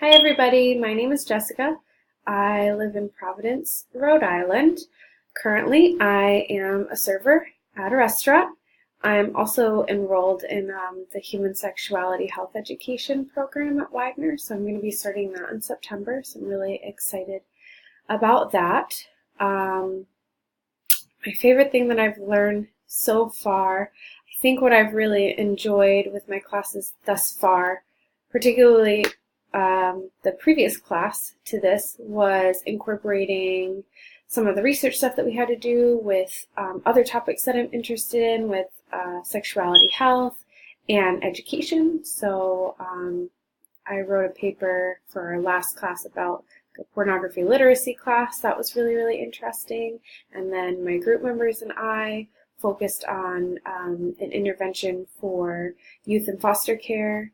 Hi everybody, my name is Jessica. I live in Providence, Rhode Island. Currently, I am a server at a restaurant. I'm also enrolled in the Human Sexuality Health Education program at Widener, so I'm going to be starting that in September, so I'm really excited about that. My favorite thing that I've learned so far, I think what I've really enjoyed with my classes thus far, particularly the previous class to this, was incorporating some of the research stuff that we had to do with other topics that I'm interested in, with sexuality health and education. So I wrote a paper for our last class about a pornography literacy class. That was really, really interesting. And then my group members and I focused on an intervention for youth in foster care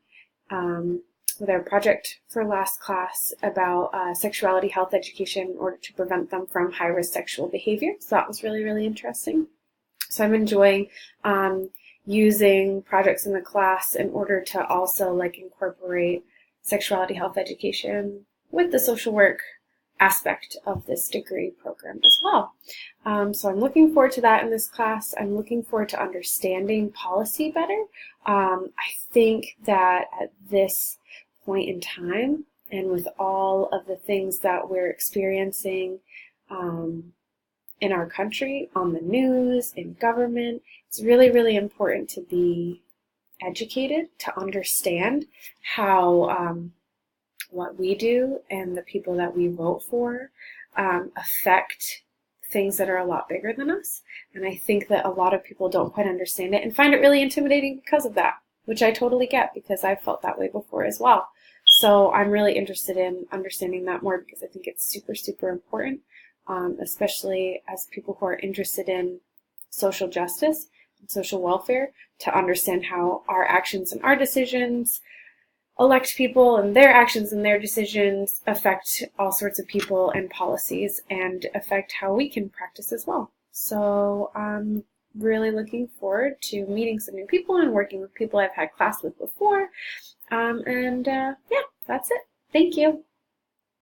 with our project for last class about sexuality health education in order to prevent them from high-risk sexual behavior. So that was really, really interesting. So I'm enjoying using projects in the class in order to also incorporate sexuality health education with the social work aspect of this degree program as well. So I'm looking forward to that in this class. I'm looking forward to understanding policy better. I think that at this point in time, and with all of the things that we're experiencing in our country, on the news, in government, it's really, really important to be educated, to understand how what we do and the people that we vote for affect things that are a lot bigger than us. And I think that a lot of people don't quite understand it and find it really intimidating because of that, which I totally get because I've felt that way before as well. So I'm really interested in understanding that more because I think it's super, super important, especially as people who are interested in social justice and social welfare, to understand how our actions and our decisions elect people, and their actions and their decisions affect all sorts of people and policies and affect how we can practice as well. So I'm really looking forward to meeting some new people and working with people I've had class with before. Yeah, that's it. Thank you.